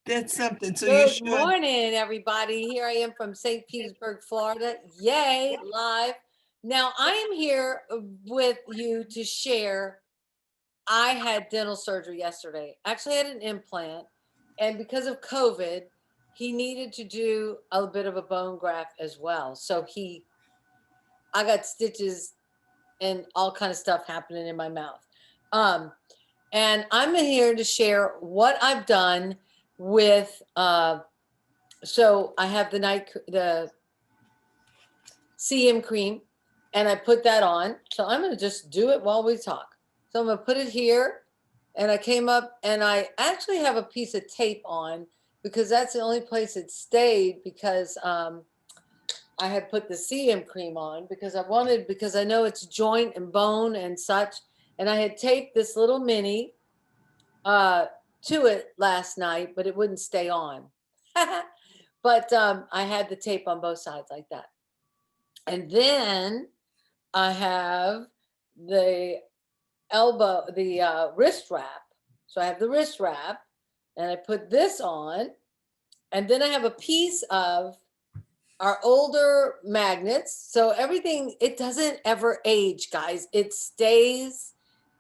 That's something. So you Good should. morning, everybody. Here I am from St. Petersburg, Florida. Yay, live. Now, I am here with you to share. I had dental surgery yesterday. Actually, I had an implant. And because of COVID, he needed to do a bit of a bone graft as well. I got stitches and all kind of stuff happening in my mouth. Um, and I'm here to share what I've done with so I have the CM cream, and I put that on. So I'm going to just do it while we talk. So I'm going to put it here, and I came up, and I actually have a piece of tape on because that's the only place it stayed because I had put the CM cream on because I know it's joint and bone and such, and I had taped this little mini uh, to it last night, but it wouldn't stay on. But I had the tape on both sides like that. And then I have the wrist wrap. So I have the wrist wrap, and I put this on. And then I have a piece of our older magnets. So everything, it doesn't ever age, guys. It stays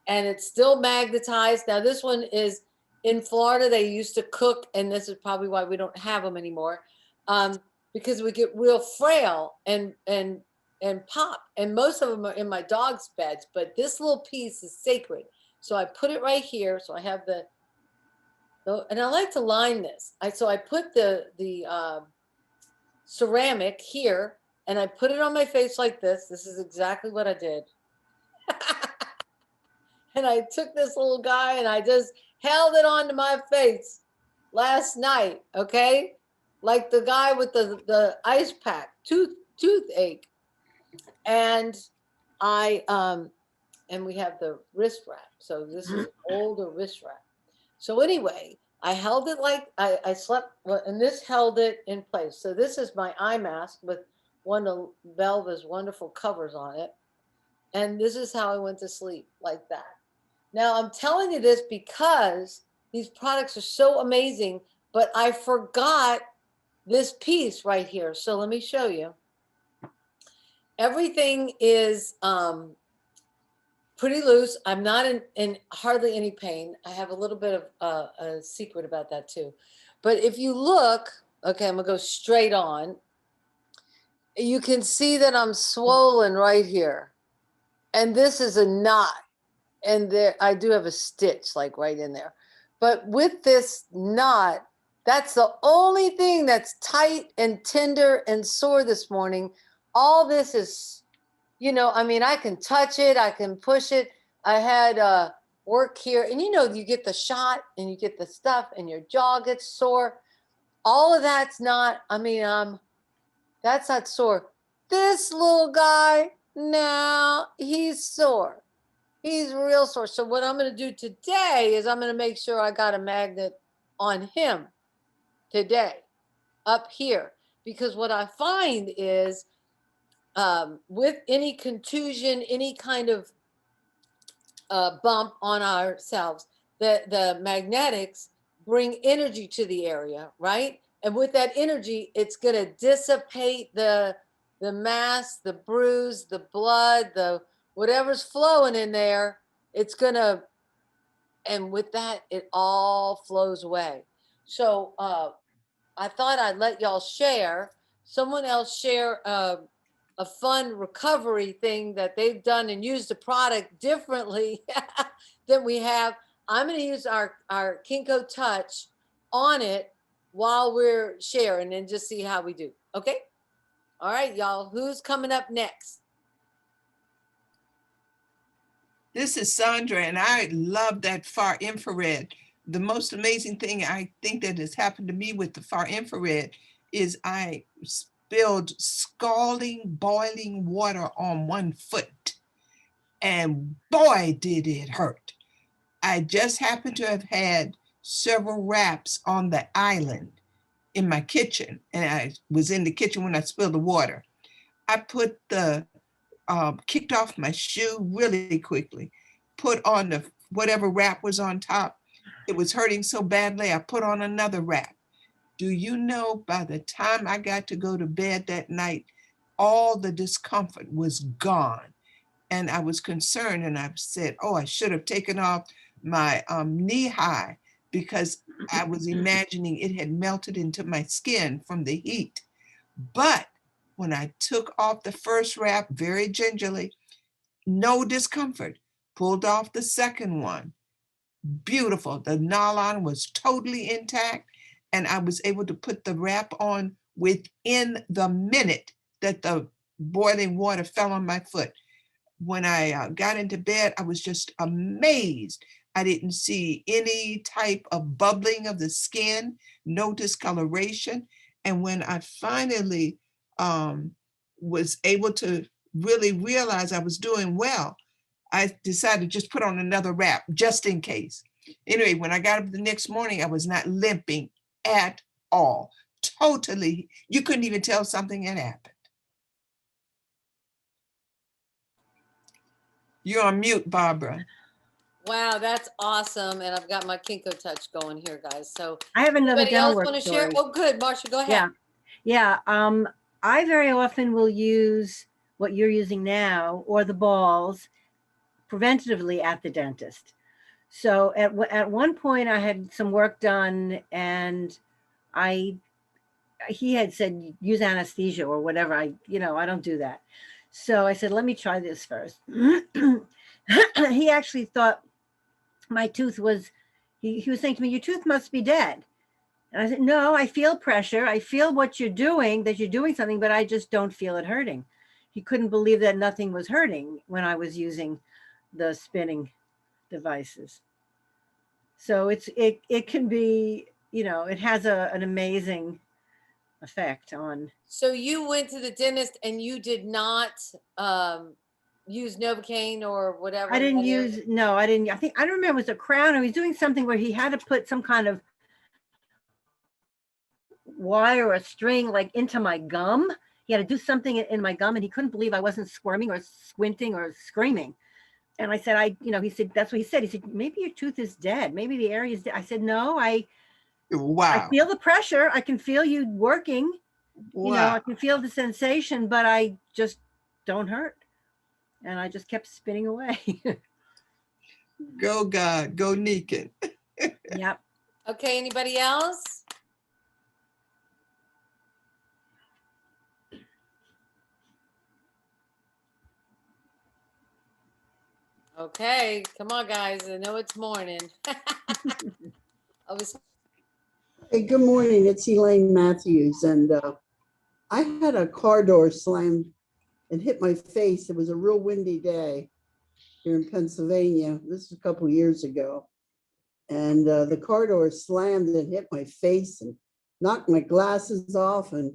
and it's still magnetized. Now, this one is in Florida. They used to cook, and this is probably why we don't have them anymore, um, because we get real frail and pop. And most of them are in my dog's beds, but this little piece is sacred. So I put it right here. So I have and I like to line this. So I put the ceramic here, and I put it on my face like this. This is exactly what I did. And I took this little guy and I just held it onto my face last night, okay? Like the guy with the ice pack, toothache. And and we have the wrist wrap. So this is older wrist wrap. So anyway, I held it like I slept, and this held it in place. So this is my eye mask with one of Velva's wonderful covers on it. And this is how I went to sleep, like that. Now, I'm telling you this because these products are so amazing, but I forgot this piece right here. So let me show you. Everything is pretty loose. I'm not in hardly any pain. I have a little bit of a secret about that too. But if you look, okay, I'm going to go straight on. You can see that I'm swollen right here. And this is a knot. And there I do have a stitch like right in there. But with this knot, that's the only thing that's tight and tender and sore this morning. All this is, I mean, I can touch it, I can push it. I had work here, and you get the shot and you get the stuff, and your jaw gets sore. All of that's not, that's not sore. This little guy, now he's sore. He's real sore. So what I'm going to do today is I'm going to make sure I got a magnet on him today up here. Because what I find is with any contusion, any kind of bump on ourselves, the magnetics bring energy to the area, right? And with that energy, it's going to dissipate the mass, the bruise, the blood, the whatever's flowing in there. It's going to, and with that, it all flows away. So I thought I'd let y'all share, someone else share a fun recovery thing that they've done and used the product differently than we have. I'm going to use our Kinko Touch on it while we're sharing and just see how we do. Okay? All right, y'all. Who's coming up next? This is Sandra, and I love that far infrared. The most amazing thing I think that has happened to me with the far infrared is I spilled scalding, boiling water on one foot. And boy, did it hurt. I just happened to have had several wraps on the island in my kitchen, and I was in the kitchen when I spilled the water. I put kicked off my shoe really quickly, put on the whatever wrap was on top, It was hurting so badly, I put on another wrap. Do you know, by the time I got to go to bed that night, all the discomfort was gone. And I was concerned, and I said, oh, I should have taken off my knee high, because I was imagining it had melted into my skin from the heat. But when I took off the first wrap very gingerly, no discomfort. Pulled off the second one, beautiful. The nylon was totally intact, and I was able to put the wrap on within the minute that the boiling water fell on my foot. When I got into bed, I was just amazed. I didn't see any type of bubbling of the skin, no discoloration. And when I finally was able to really realize I was doing well, I decided to just put on another wrap just in case. Anyway, when I got up the next morning, I was not limping at all. Totally, you couldn't even tell something had happened. You're on mute, Barbara. Wow, that's awesome. And I've got my Kinko touch going here, guys. So I have another anybody else dental work want to share? story. Oh, good. Marsha, go ahead. Yeah. I very often will use what you're using now or the balls preventatively at the dentist. So at one point I had some work done, and he had said use anesthesia or whatever. I don't do that. So I said, let me try this first. He actually thought my tooth was, he was saying to me, your tooth must be dead. And I said, no, I feel pressure. I feel what you're doing, that you're doing something, but I just don't feel it hurting. He couldn't believe that nothing was hurting when I was using the spinning devices. So it can be, it has an amazing effect on. So you went to the dentist and you did not use Novocaine or whatever? I didn't use, no, I didn't. I don't remember, it was a crown. I was doing something where he had to put some kind of wire or a string like into my gum. He had to do something in my gum, and he couldn't believe I wasn't squirming or squinting or screaming. And I said, he said, that's what he said. He said, maybe your tooth is dead. Maybe the area is dead. I said, no, I Wow. feel the pressure. I can feel you working. Wow. I can feel the sensation, but I just don't hurt. And I just kept spinning away. Go God, go Nikan. Yep. Okay, anybody else? Okay, come on, guys. I know it's morning. Hey, good morning. It's Elaine Matthews, and I had a car door slam and hit my face. It was a real windy day here in Pennsylvania. This was a couple of years ago, and the car door slammed and hit my face and knocked my glasses off and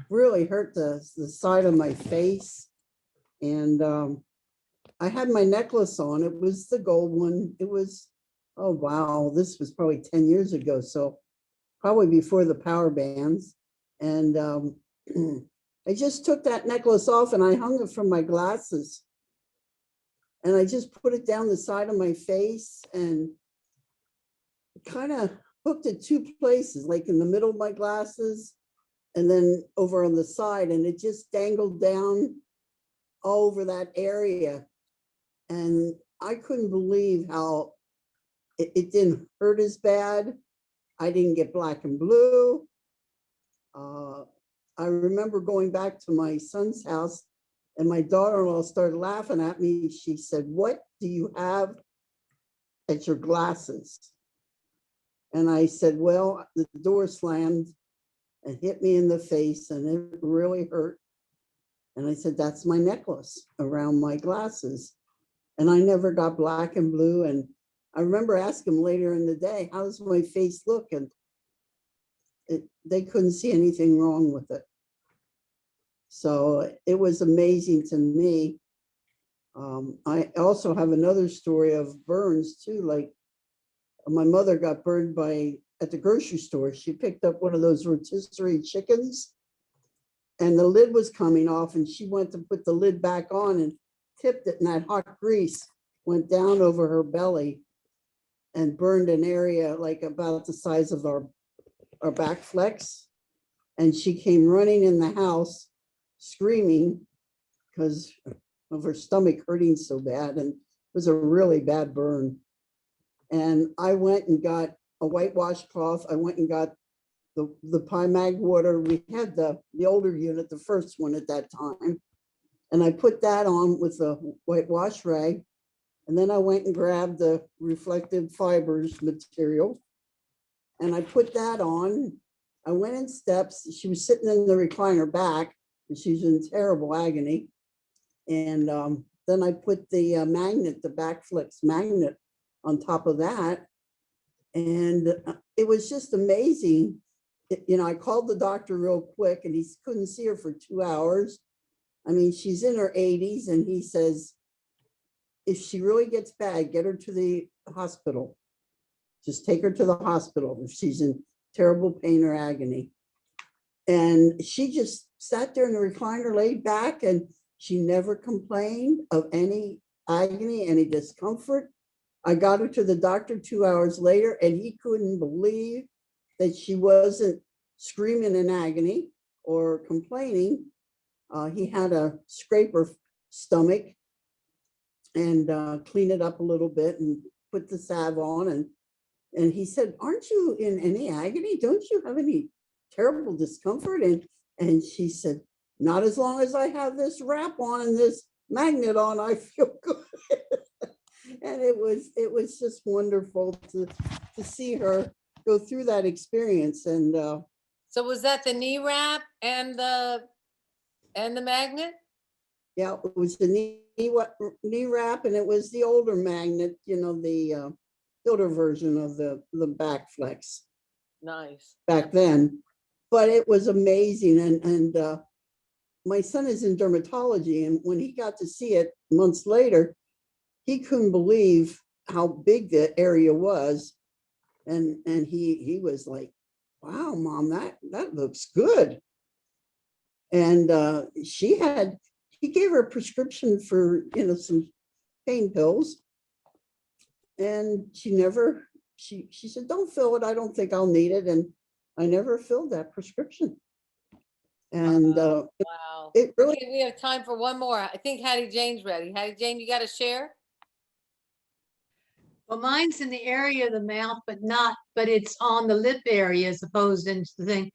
really hurt the side of my face. And I had my necklace on. It was the gold one. It was, oh wow, this was probably 10 years ago. So probably before the power bands. And I just took that necklace off and I hung it from my glasses. And I just put it down the side of my face and kind of hooked it two places, like in the middle of my glasses and then over on the side. And it just dangled down all over that area. And I couldn't believe how it didn't hurt as bad. I didn't get black and blue. I remember going back to my son's house and my daughter-in-law started laughing at me. She said, what do you have at your glasses? And I said, well, the door slammed and hit me in the face and it really hurt. And I said, that's my necklace around my glasses. And I never got black and blue. And I remember asking them later in the day, how does my face look? And they couldn't see anything wrong with it. So it was amazing to me. I also have another story of burns too. Like my mother got burned at the grocery store. She picked up one of those rotisserie chickens and the lid was coming off and she went to put the lid back on and tipped it and that hot grease went down over her belly. and burned an area like about the size of our back flex. And she came running in the house screaming because of her stomach hurting so bad. And it was a really bad burn. And I went and got a white washcloth. I went and got the Mag water. We had the older unit, the first one at that time. And I put that on with a white wash rag. And then I went and grabbed the reflective fibers material. And I put that on. I went in steps. She was sitting in the recliner back, and she's in terrible agony. And then I put the magnet, the back flex magnet on top of that. And it was just amazing. I called the doctor real quick and he couldn't see her for 2 hours. I mean, she's in her 80s and he says, if she really gets bad, get her to the hospital. Just take her to the hospital if she's in terrible pain or agony. And she just sat there in the recliner, laid back, and she never complained of any agony, any discomfort. I got her to the doctor 2 hours later, and he couldn't believe that she wasn't screaming in agony or complaining. He had to scrape her stomach and clean it up a little bit and put the salve on. And he said, aren't you in any agony? Don't you have any terrible discomfort? And she said, not as long as I have this wrap on and this magnet on, I feel good. And it was just wonderful to see her go through that experience. And So was that the knee wrap and the magnet? yeah, it was the knee wrap, and it was the older magnet, the older version of the back flex Nice. back then. But it was amazing. And my son is in dermatology, and when he got to see it months later, he couldn't believe how big the area was. And he was like, wow, Mom, that looks good. And he gave her a prescription for, some pain pills. And she said, don't fill it. I don't think I'll need it. And I never filled that prescription. And Wow. it really, Okay, we have time for one more. I think Hattie Jane's ready. Hattie Jane, you got to share? Well, mine's in the area of the mouth, but it's on the lip area as opposed to the thing.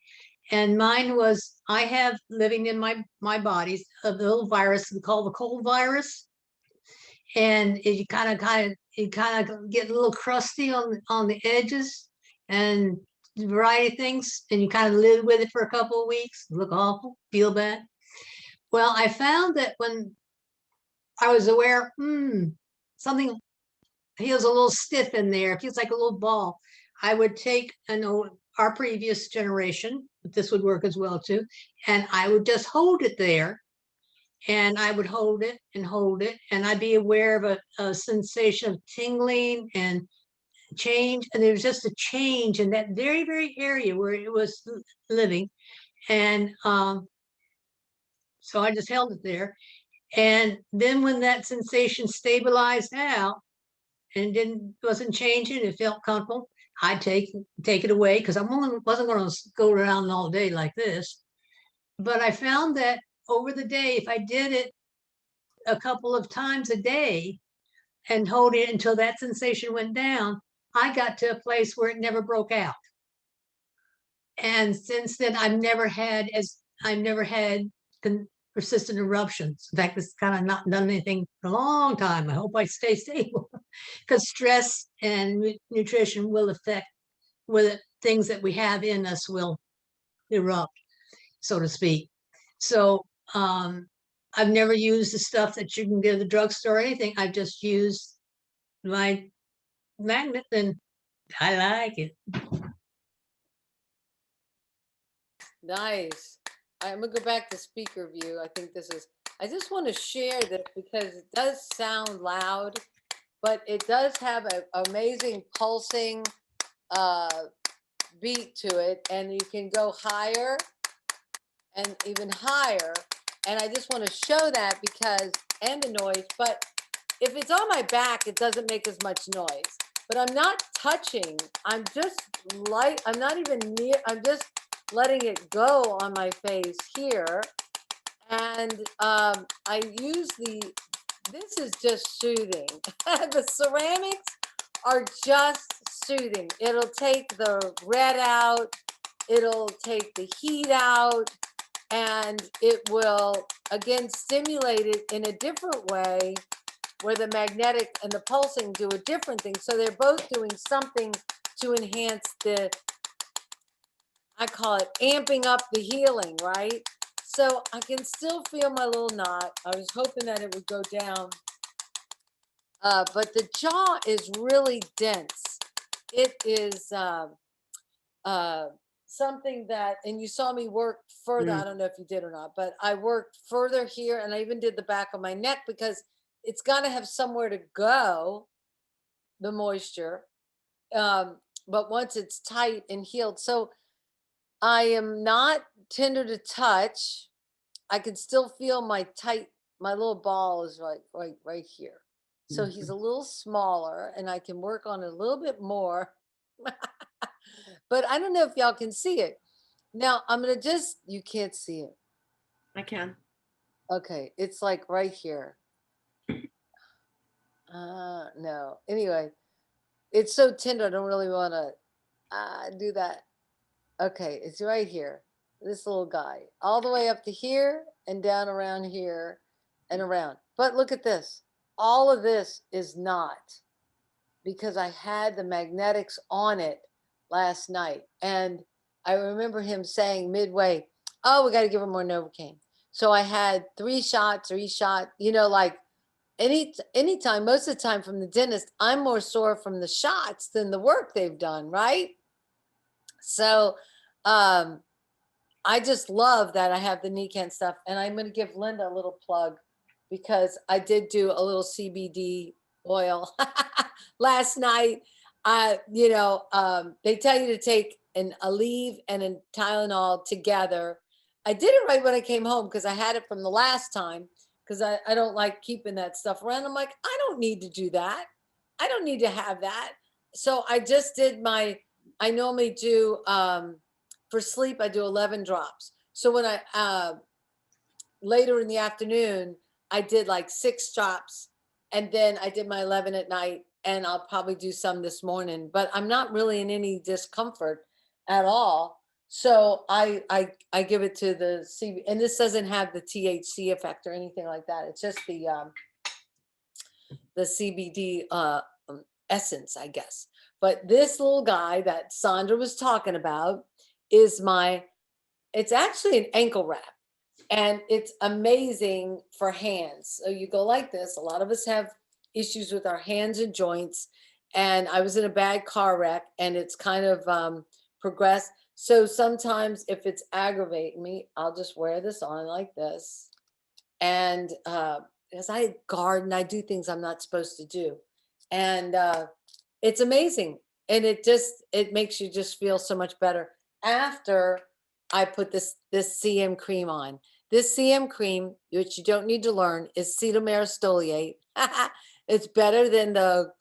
And mine was, I have living in my body a little virus called the cold virus. And it kind of get a little crusty on the edges and a variety of things. And you kind of live with it for a couple of weeks, look awful, feel bad. Well, I found that when I was aware, something feels a little stiff in there, it feels like a little ball. I would take our previous generation, but this would work as well too, and I would just hold it there, and I would hold it, and I'd be aware of a sensation of tingling and change, and there was just a change in that very, very area where it was living, and so I just held it there, and then when that sensation stabilized out, and wasn't changing, it felt comfortable, I'd take it away because I wasn't going to go around all day like this. But I found that over the day, if I did it a couple of times a day and hold it until that sensation went down, I got to a place where it never broke out. And since then, I've never had persistent eruptions. In fact, it's kind of not done anything for a long time. I hope I stay stable because stress and nutrition will affect whether things that we have in us will erupt, so to speak. So I've never used the stuff that you can get at the drugstore or anything. I've just used my magnet and I like it. Nice. I'm gonna go back to speaker view. I just want to share this because it does sound loud, but it does have an amazing pulsing beat to it, and you can go higher and even higher. And I just want to show that because, and the noise, but if it's on my back, it doesn't make as much noise. but I'm not touching. I'm just I'm not even near, I'm just letting it go on my face here. And I use this is just soothing. The ceramics are just soothing. It'll take the red out, it'll take the heat out, and it will, again, stimulate it in a different way where the magnetic and the pulsing do a different thing. So they're both doing something to enhance I call it amping up the healing, right? So I can still feel my little knot. I was hoping that it would go down. But the jaw is really dense. It is something that, and you saw me work further. I don't know if you did or not, but I worked further here, and I even did the back of my neck because it's got to have somewhere to go, the moisture. But once it's tight and healed, so I am not tender to touch. I can still feel my little ball is right here. So he's a little smaller and I can work on it a little bit more. But I don't know if y'all can see it. Now I'm gonna you can't see it. I can. Okay, it's like right here. No. Anyway, it's so tender, I don't really wanna do that. Okay, it's right here. This little guy, all the way up to here and down around here and around. But look at this. All of this is not, because I had the magnetics on it last night. And I remember him saying midway, oh, we got to give him more Novocaine. So I had 3 shots, like anytime, most of the time from the dentist, I'm more sore from the shots than the work they've done, right? So I just love that I have the Nican stuff. And I'm going to give Linda a little plug because I did do a little CBD oil last night. They tell you to take an Aleve and a Tylenol together. I did it right when I came home because I had it from the last time, because I don't like keeping that stuff around. I'm like, I don't need to do that. I don't need to have that. So I just did I normally do, for sleep, I do 11 drops. So when I, later in the afternoon, I did like 6 drops, and then I did my 11 at night, and I'll probably do some this morning, but I'm not really in any discomfort at all. So I give it to the CB, and this doesn't have the THC effect or anything like that. It's just the CBD essence, I guess. But this little guy that Sandra was talking about is it's actually an ankle wrap, and it's amazing for hands. So you go like this. A lot of us have issues with our hands and joints. And I was in a bad car wreck, and it's kind of progressed. So sometimes if it's aggravating me, I'll just wear this on like this. And because I garden, I do things I'm not supposed to do. And it's amazing. And it makes you just feel so much better after I put this CM cream on. This CM cream, which you don't need to learn, is cetyl It's better than the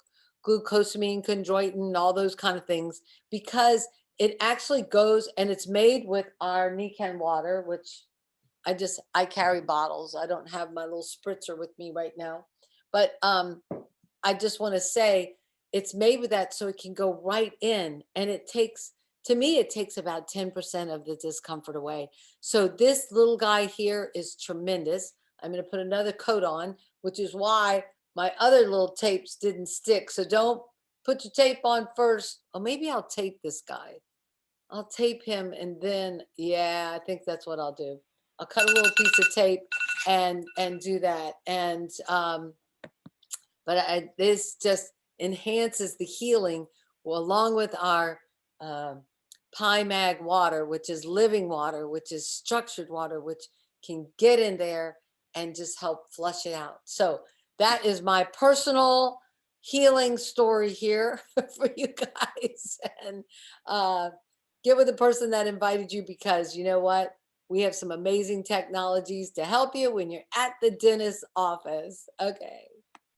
glucosamine, chondroitin, all those kind of things, because it actually goes, and it's made with our Nican water, which I carry bottles. I don't have my little spritzer with me right now, but I just want to say it's made with that, so it can go right in, and it takes about 10% of the discomfort away. So this little guy here is tremendous. I'm going to put another coat on, which is why my other little tapes didn't stick. So don't put your tape on first. Or maybe I'll tape this guy. I'll tape him, and then, yeah, I think that's what I'll do. I'll cut a little piece of tape and do that. And but this just enhances the healing, along with our Mag water, which is living water, which is structured water, which can get in there and just help flush it out. So that is my personal healing story here for you guys. And get with the person that invited you, because you know what? We have some amazing technologies to help you when you're at the dentist's office. Okay.